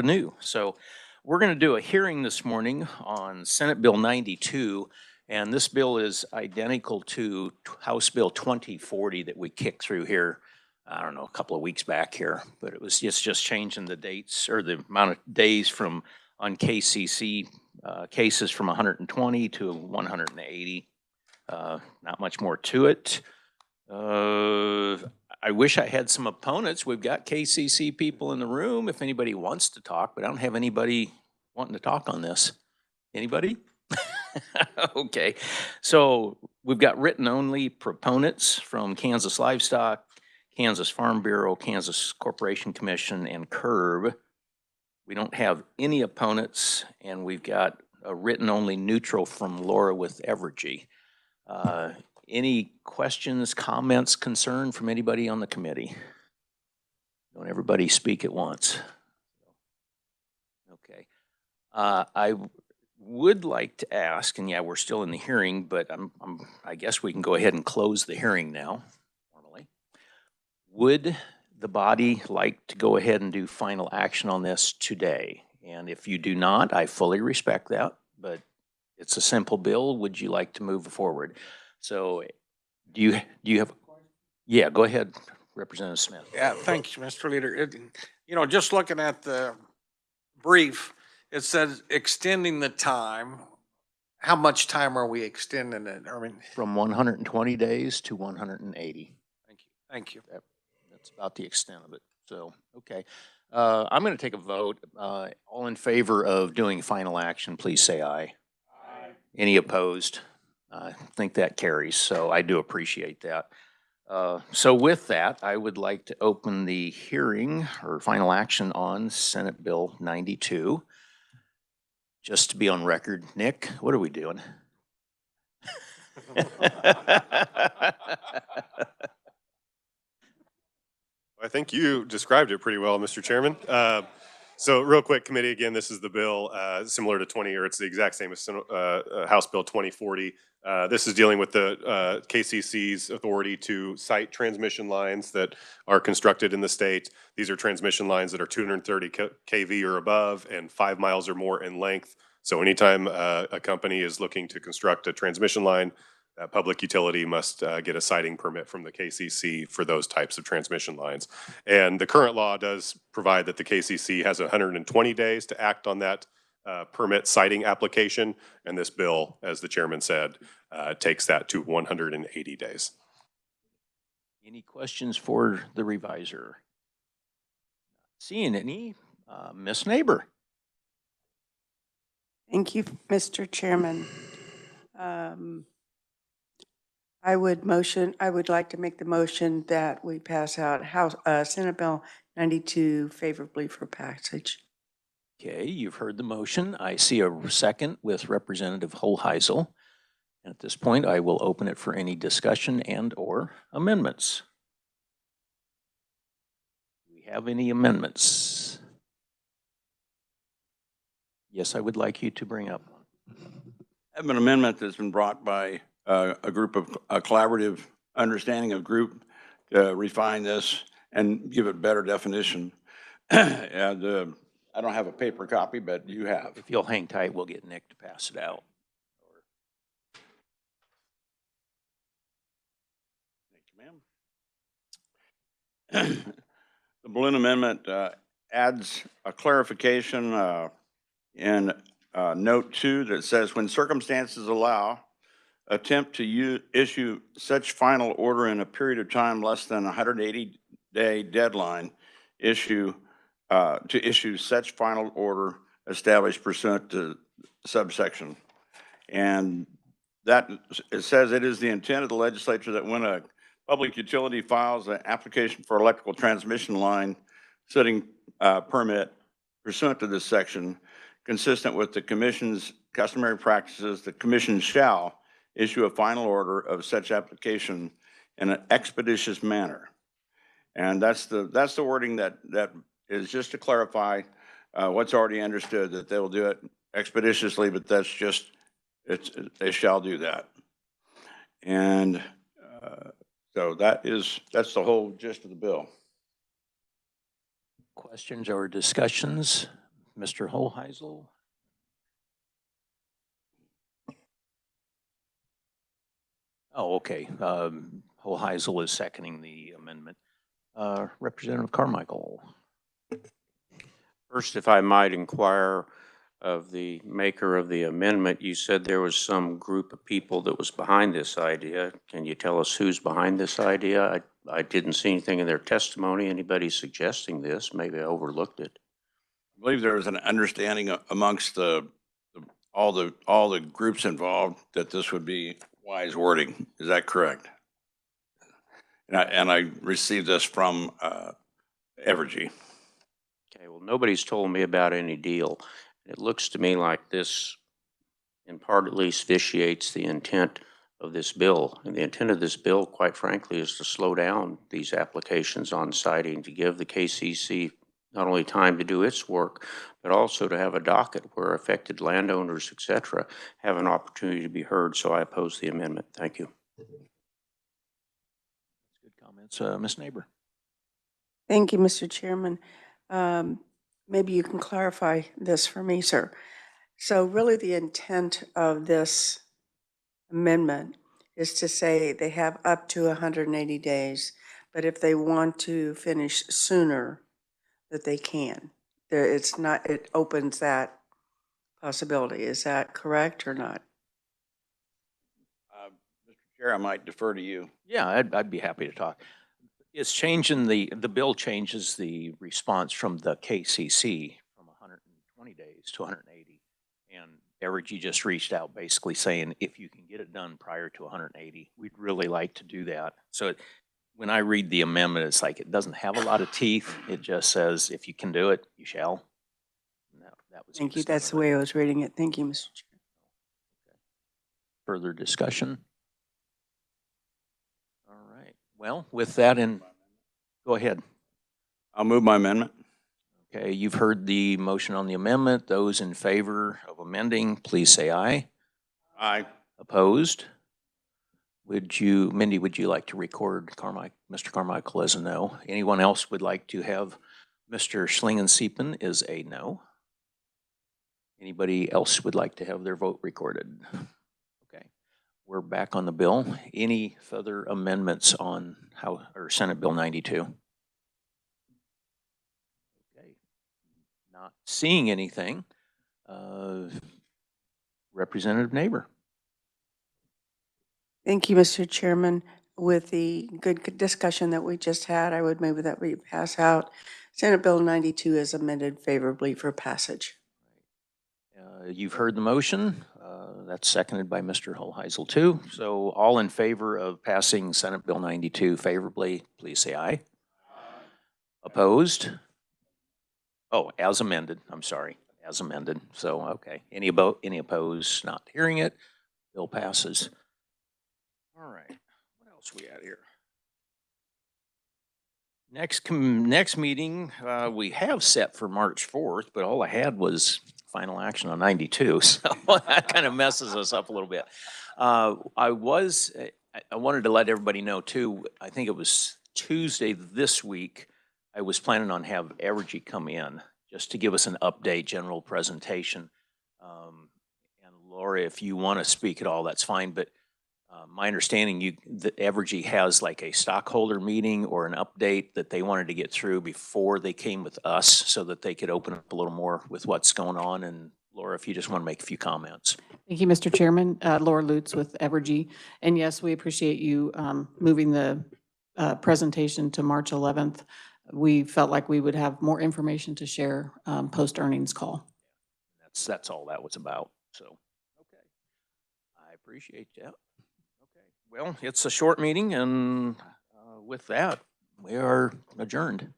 new. So we're going to do a hearing this morning on Senate Bill 92, and this bill is identical to House Bill 2040 that we kicked through here, I don't know, a couple of weeks back here, but it's just changing the dates or the amount of days from on KCC cases from 120 to 180. Not much more to it. I wish I had some opponents. We've got KCC people in the room if anybody wants to talk, but I don't have anybody wanting to talk on this. Anybody? Okay. So we've got written only proponents from Kansas Livestock, Kansas Farm Bureau, Kansas Corporation Commission, and CURB. We don't have any opponents, and we've got a written only neutral from Laura with Evergy. Any questions, comments, concern from anybody on the committee? Don't everybody speak at once. Okay. I would like to ask, and yeah, we're still in the hearing, but I guess we can go ahead and close the hearing now, formally. Would the body like to go ahead and do final action on this today? And if you do not, I fully respect that, but it's a simple bill. Would you like to move forward? So do you have, yeah, go ahead, Representative Smith. Yeah, thank you, Mr. Leader. Just looking at the brief, it says extending the time. How much time are we extending it? I mean, from 120 days to 180. Thank you. That's about the extent of it. So, okay. I'm going to take a vote. All in favor of doing final action, please say aye. Aye. Any opposed? I think that carries, so I do appreciate that. So with that, I would like to open the hearing or final action on Senate Bill 92. Just to be on record, Nick, what are we doing? I think you described it pretty well, Mr. Chairman. So real quick, committee, again, this is the bill similar to it's the exact same as House Bill 2040. This is dealing with the KCC's authority to site transmission lines that are constructed in the state. These are transmission lines that are 230 kV or above and 5 miles or more in length. So anytime a company is looking to construct a transmission line, that public utility must get a siting permit from the KCC for those types of transmission lines. And the current law does provide that the KCC has 120 days to act on that permit siting application. And this bill, as the chairman said, takes that to 180 days. Any questions for the reviser? Seeing any, Ms. Neighbor. Thank you, Mr. Chairman. I would like to make the motion that we pass out Senate Bill 92 favorably for passage. Okay, you've heard the motion. I see a second with Representative Holheisel. And at this point, I will open it for any discussion and or amendments. Do we have any amendments? Yes, I would like you to bring up. I have an amendment that's been brought by a group of a collaborative understanding of group to refine this and give it better definition. And I don't have a paper copy, but you have. If you'll hang tight, we'll get Nick to pass it out. Thank you, ma'am. The balloon amendment adds a clarification in note 2 that says when circumstances allow, attempt to issue such final order in a period of time less than 180-day deadline to issue such final order established pursuant to subsection. And that it says it is the intent of the legislature that when a public utility files an application for electrical transmission line setting permit pursuant to this section, consistent with the commission's customary practices, the commission shall issue a final order of such application in an expeditious manner. And that's the wording that is just to clarify what's already understood, that they will do it expeditiously, but that's just, they shall do that. And so that's the whole gist of the bill. Questions or discussions? Mr. Holheisel. Oh, okay. Holheisel is seconding the amendment. Representative Carmichael. First, if I might inquire of the maker of the amendment, you said there was some group of people that was behind this idea. Can you tell us who's behind this idea? I didn't see anything in their testimony, anybody suggesting this. Maybe I overlooked it. I believe there was an understanding amongst all the groups involved that this would be wise wording. Is that correct? And I received this from Evergy. Okay, well, nobody's told me about any deal. It looks to me like this, in part at least, vitiates the intent of this bill. And the intent of this bill, quite frankly, is to slow down these applications on siting, to give the KCC not only time to do its work, but also to have a docket where affected landowners, et cetera, have an opportunity to be heard. So I oppose the amendment. Thank you. Good comments. Ms. Neighbor. Thank you, Mr. Chairman. Maybe you can clarify this for me, sir. So really the intent of this amendment is to say they have up to 180 days, but if they want to finish sooner, that they can. It's not, it opens that possibility. Is that correct or not? Mr. Chair, I might defer to you. Yeah, I'd be happy to talk. It's changing the bill changes the response from the KCC from 120 days to 180. And Evergy just reached out basically saying, if you can get it done prior to 180, we'd really like to do that. So when I read the amendment, it's like, it doesn't have a lot of teeth. It just says, if you can do it, you shall. And that was Thank you. extent That's of the it. way I was reading it. Thank you, Mr. Chair. Further discussion? All right. Well, with that go ahead. I'll move my amendment. Okay, you've heard the motion on the amendment. Those in favor of amending, please say aye. Aye. Opposed? Mindy, would you like to record Mr. Carmichael as a no? Anyone else would like to have Mr. Schlingen-Siepen is a no? Anybody else would like to have their vote recorded? Okay, we're back on the bill. Any further amendments on Senate Bill 92? Okay, not seeing anything. Representative Neighbor. Thank you, Mr. Chairman. With the good discussion that we just had, I would move that we pass out Senate Bill 92 as amended favorably for passage. You've heard the motion. That's seconded by Mr. Holheisel too. So all in favor of passing Senate Bill 92 favorably, please say aye. Opposed? Oh, as amended. I'm sorry, as amended. So, okay. Any opposed? Not hearing it. Bill passes. All right. What else we got here? Next meeting we have set for March 4th, but all I had was final action on 92, so that kind of messes us up a little bit. I wanted to let everybody know too, I think it was Tuesday this week, I was planning on have Evergy come in just to give us an update, general presentation. And Laura, if you want to speak at all, that's fine, but my understanding that Evergy has like a stockholder meeting or an update that they wanted to get through before they came with us so that they could open up a little more with what's going on. And Laura, if you just want to make a few comments. Thank you, Mr. Chairman. Laura Lutz with Evergy. And yes, we appreciate you moving the presentation to March 11th. We felt like we would have more information to share post-earnings call. That's all that was about. So, okay. I appreciate that. Okay. Well, it's a short meeting, and with that, we are adjourned.